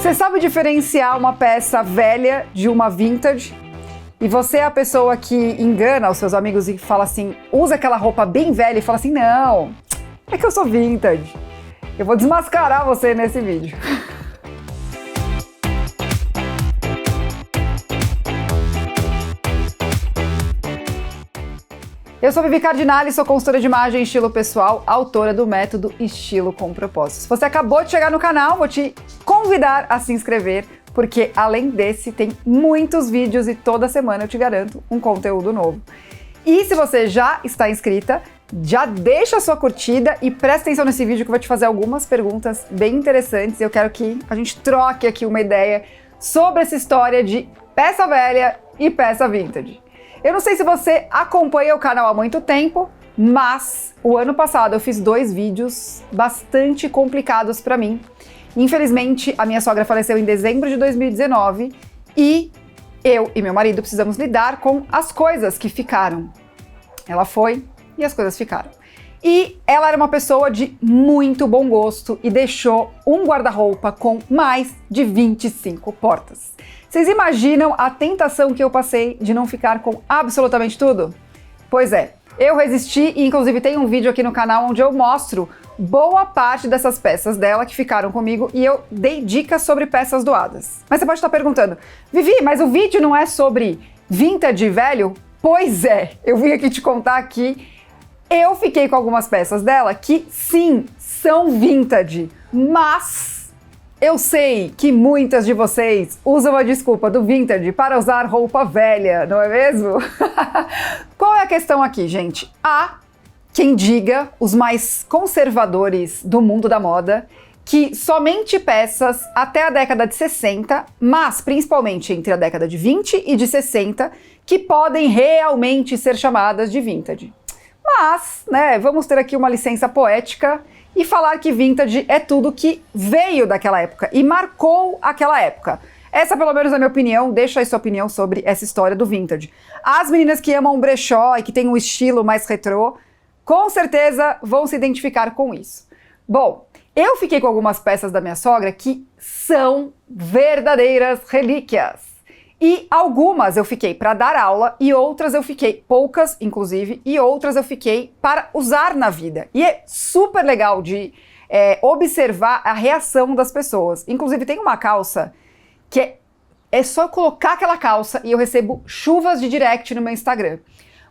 Você sabe diferenciar uma peça velha de uma vintage? E você é a pessoa que engana os seus amigos e fala assim, usa aquela roupa bem velha e fala assim, não, é que eu sou vintage. Eu vou desmascarar você nesse vídeo. Eu sou Vivi Cardinale, sou consultora de imagem e estilo pessoal, autora do método Estilo com Propósito. Se você acabou de chegar no canal, vou te convidar a se inscrever, porque além desse tem muitos vídeos e toda semana eu te garanto um conteúdo novo. E se você já está inscrita, já deixa a sua curtida e presta atenção nesse vídeo que eu vou te fazer algumas perguntas bem interessantes e eu quero que a gente troque aqui uma ideia sobre essa história de peça velha e peça vintage. Eu não sei se você acompanha o canal há muito tempo, mas o ano passado eu fiz 2 vídeos bastante complicados para mim. Infelizmente, a minha sogra faleceu em dezembro de 2019 e eu e meu marido precisamos lidar com as coisas que ficaram. Ela foi e as coisas ficaram. E ela era uma pessoa de muito bom gosto e deixou um guarda-roupa com mais de 25 portas. Vocês imaginam a tentação que eu passei de não ficar com absolutamente tudo? Pois é, eu resisti e inclusive tem um vídeo aqui no canal onde eu mostro boa parte dessas peças dela que ficaram comigo e eu dei dicas sobre peças doadas. Mas você pode estar perguntando, Vivi, mas o vídeo não é sobre vintage velho? Pois é, eu vim aqui te contar que eu fiquei com algumas peças dela que sim, são vintage, mas eu sei que muitas de vocês usam a desculpa do vintage para usar roupa velha, não é mesmo? Qual é a questão aqui, gente? Há quem diga, os mais conservadores do mundo da moda, que somente peças até a década de 60, mas principalmente entre a década de 20 e de 60, que podem realmente ser chamadas de vintage. Mas, né, vamos ter aqui uma licença poética e falar que vintage é tudo que veio daquela época e marcou aquela época. Essa, pelo menos, é a minha opinião. Deixa aí sua opinião sobre essa história do vintage. As meninas que amam brechó e que têm um estilo mais retrô, com certeza vão se identificar com isso. Bom, eu fiquei com algumas peças da minha sogra que são verdadeiras relíquias. E algumas eu fiquei para dar aula e outras eu fiquei, poucas inclusive, e outras eu fiquei para usar na vida. E é super legal de observar a reação das pessoas. Inclusive tem uma calça que é só colocar aquela calça e eu recebo chuvas de direct no meu Instagram.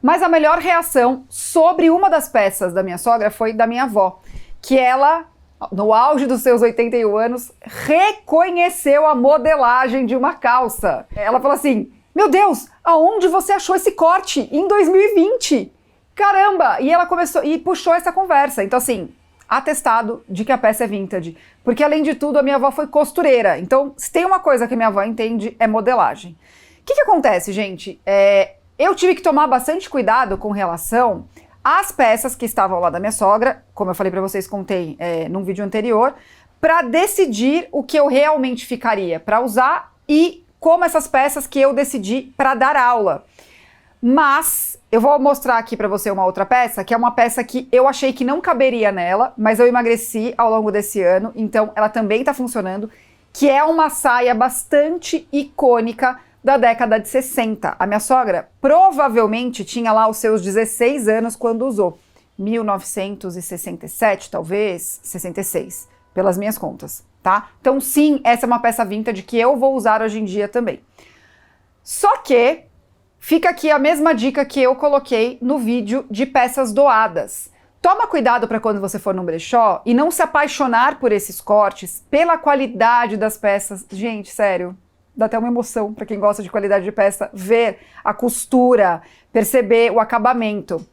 Mas a melhor reação sobre uma das peças da minha sogra foi da minha avó, que ela, no auge dos seus 81 anos, reconheceu a modelagem de uma calça. Ela falou assim, meu Deus, aonde você achou esse corte em 2020? Caramba! E ela começou e puxou essa conversa. Então assim, atestado de que a peça é vintage. Porque além de tudo, a minha avó foi costureira. Então, se tem uma coisa que a minha avó entende, é modelagem. O que acontece, gente? Eu tive que tomar bastante cuidado com relação às peças que estavam lá da minha sogra, como eu falei pra vocês, contei num vídeo anterior, para decidir o que eu realmente ficaria para usar e como essas peças que eu decidi para dar aula. Mas eu vou mostrar aqui para você uma outra peça, que é uma peça que eu achei que não caberia nela, mas eu emagreci ao longo desse ano, então ela também tá funcionando, que é uma saia bastante icônica da década de 60. A minha sogra provavelmente tinha lá os seus 16 anos quando usou. 1967, talvez, 66, pelas minhas contas, tá? Então sim, essa é uma peça vintage que eu vou usar hoje em dia também. Só que fica aqui a mesma dica que eu coloquei no vídeo de peças doadas. Toma cuidado para quando você for no brechó e não se apaixonar por esses cortes, pela qualidade das peças. Gente, sério, dá até uma emoção para quem gosta de qualidade de peça, ver a costura, perceber o acabamento.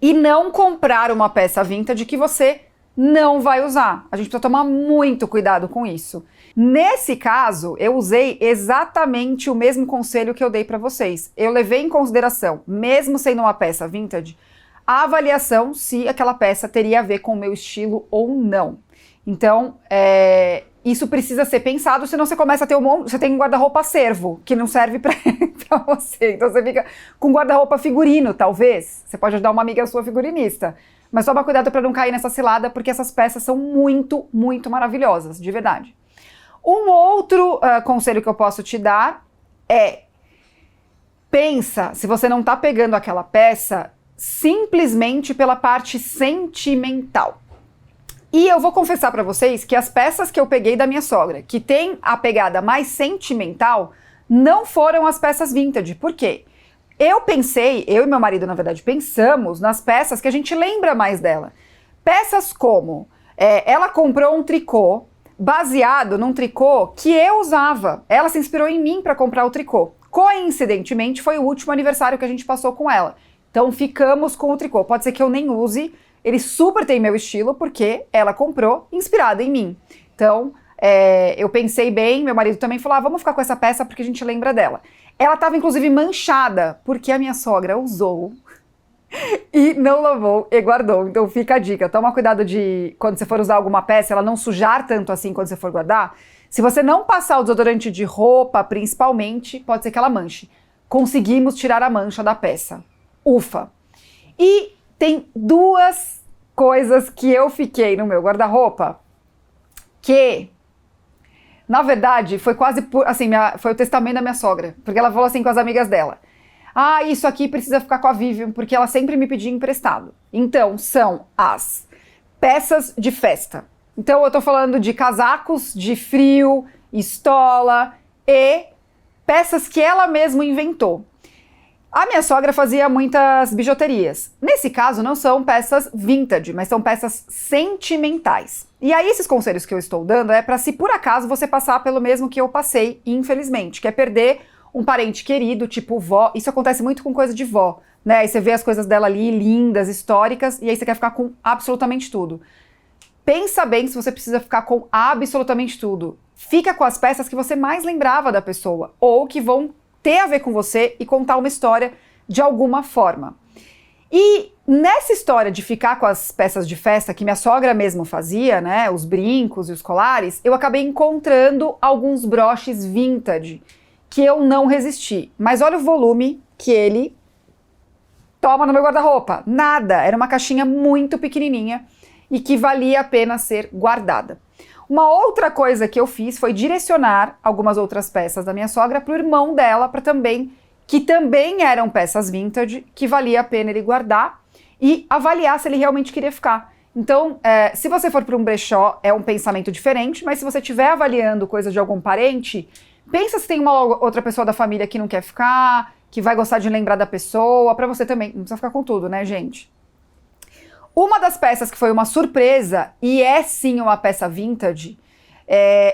E não comprar uma peça vintage que você não vai usar. A gente precisa tomar muito cuidado com isso. Nesse caso, eu usei exatamente o mesmo conselho que eu dei para vocês. Eu levei em consideração, mesmo sendo uma peça vintage, a avaliação se aquela peça teria a ver com o meu estilo ou não. Então, isso precisa ser pensado, senão você começa a ter você tem um guarda-roupa servo, que não serve pra você. Então você fica com guarda-roupa figurino, talvez. Você pode ajudar uma amiga sua figurinista. Mas toma cuidado para não cair nessa cilada, porque essas peças são muito, muito maravilhosas, de verdade. Um outro conselho que eu posso te dar é: pensa se você não está pegando aquela peça simplesmente pela parte sentimental. E eu vou confessar para vocês que as peças que eu peguei da minha sogra, que tem a pegada mais sentimental, não foram as peças vintage. Por quê? Eu e meu marido, na verdade, pensamos nas peças que a gente lembra mais dela. Peças como, ela comprou um tricô baseado num tricô que eu usava. Ela se inspirou em mim para comprar o tricô. Coincidentemente, foi o último aniversário que a gente passou com ela. Então, ficamos com o tricô. Pode ser que eu nem use, ele super tem meu estilo, porque ela comprou inspirada em mim. Então, eu pensei bem, meu marido também falou, vamos ficar com essa peça porque a gente lembra dela. Ela estava, inclusive, manchada, porque a minha sogra usou e não lavou e guardou. Então fica a dica, toma cuidado de, quando você for usar alguma peça, ela não sujar tanto assim quando você for guardar. Se você não passar o desodorante de roupa, principalmente, pode ser que ela manche. Conseguimos tirar a mancha da peça. Ufa! E tem duas coisas que eu fiquei no meu guarda-roupa que, na verdade, foi quase, assim, foi o testamento da minha sogra. Porque ela falou assim com as amigas dela: isso aqui precisa ficar com a Vivian, porque ela sempre me pedia emprestado. Então, são as peças de festa. Então, eu tô falando de casacos de frio, estola e peças que ela mesma inventou. A minha sogra fazia muitas bijuterias. Nesse caso, não são peças vintage, mas são peças sentimentais. E aí, esses conselhos que eu estou dando é para se por acaso você passar pelo mesmo que eu passei, infelizmente, que é perder um parente querido, tipo vó. Isso acontece muito com coisa de vó, né? Aí você vê as coisas dela ali, lindas, históricas, e aí você quer ficar com absolutamente tudo. Pensa bem se você precisa ficar com absolutamente tudo. Fica com as peças que você mais lembrava da pessoa, ou que vão ter a ver com você e contar uma história de alguma forma. E nessa história de ficar com as peças de festa que minha sogra mesmo fazia, né, os brincos e os colares, eu acabei encontrando alguns broches vintage que eu não resisti. Mas olha o volume que ele toma no meu guarda-roupa. Nada, era uma caixinha muito pequenininha e que valia a pena ser guardada. Uma outra coisa que eu fiz foi direcionar algumas outras peças da minha sogra para o irmão dela, que também eram peças vintage, que valia a pena ele guardar e avaliar se ele realmente queria ficar. Então, se você for para um brechó, é um pensamento diferente, mas se você estiver avaliando coisas de algum parente, pensa se tem uma outra pessoa da família que não quer ficar, que vai gostar de lembrar da pessoa, para você também. Não precisa ficar com tudo, né, gente? Uma das peças que foi uma surpresa, e é sim uma peça vintage,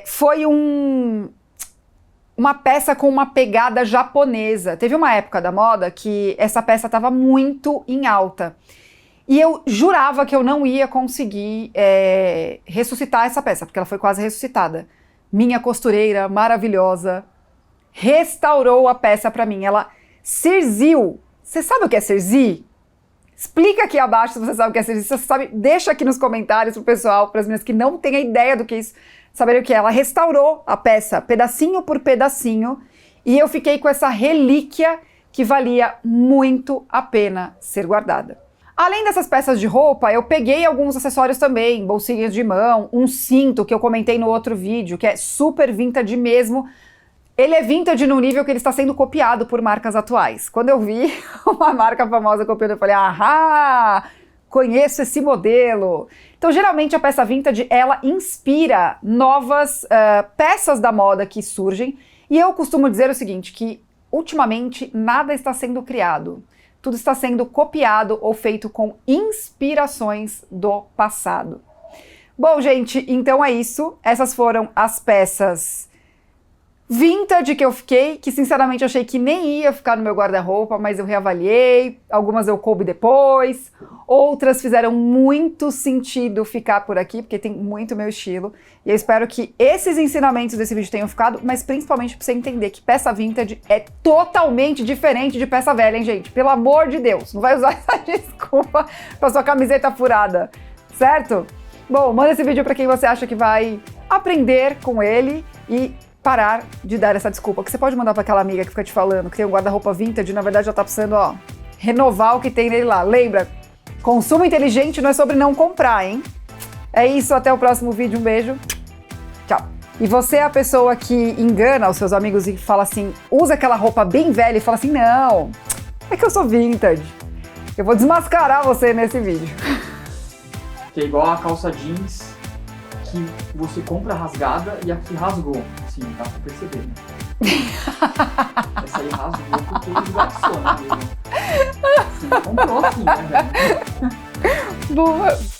foi uma peça com uma pegada japonesa. Teve uma época da moda que essa peça estava muito em alta. E eu jurava que eu não ia conseguir ressuscitar essa peça, porque ela foi quase ressuscitada. Minha costureira maravilhosa restaurou a peça para mim. Ela cerziu. Você sabe o que é cerzir? Explica aqui abaixo se você sabe o que é cerzir. Se você sabe, deixa aqui nos comentários pro pessoal, para as meninas que não têm a ideia do que é isso, saberem o que é. Ela restaurou a peça, pedacinho por pedacinho, e eu fiquei com essa relíquia que valia muito a pena ser guardada. Além dessas peças de roupa, eu peguei alguns acessórios também, bolsinhas de mão, um cinto que eu comentei no outro vídeo, que é super vintage mesmo. Ele é vintage no nível que ele está sendo copiado por marcas atuais. Quando eu vi uma marca famosa copiando, eu falei, conheço esse modelo. Então, geralmente, a peça vintage, ela inspira novas peças da moda que surgem. E eu costumo dizer o seguinte, que ultimamente nada está sendo criado. Tudo está sendo copiado ou feito com inspirações do passado. Bom, gente, então é isso. Essas foram as peças vintage que eu fiquei, que sinceramente eu achei que nem ia ficar no meu guarda-roupa, mas eu reavaliei, algumas eu coube depois, outras fizeram muito sentido ficar por aqui, porque tem muito meu estilo, e eu espero que esses ensinamentos desse vídeo tenham ficado, mas principalmente pra você entender que peça vintage é totalmente diferente de peça velha, hein, gente? Pelo amor de Deus, não vai usar essa desculpa pra sua camiseta furada, certo? Bom, manda esse vídeo pra quem você acha que vai aprender com ele e parar de dar essa desculpa, que você pode mandar para aquela amiga que fica te falando que tem um guarda-roupa vintage e na verdade já tá precisando, renovar o que tem nele lá. Lembra, consumo inteligente não é sobre não comprar, hein? É isso, até o próximo vídeo, um beijo, tchau! e você é a pessoa que engana os seus amigos e fala assim, usa aquela roupa bem velha e fala assim, não, é que eu sou vintage. Eu vou desmascarar você nesse vídeo. Que é igual a calça jeans que você compra rasgada e a que rasgou. Sim, dá pra perceber, né? Essa aí rasgou porque esgarçou, né, amigo? Você comprou assim, né, velho? Boa.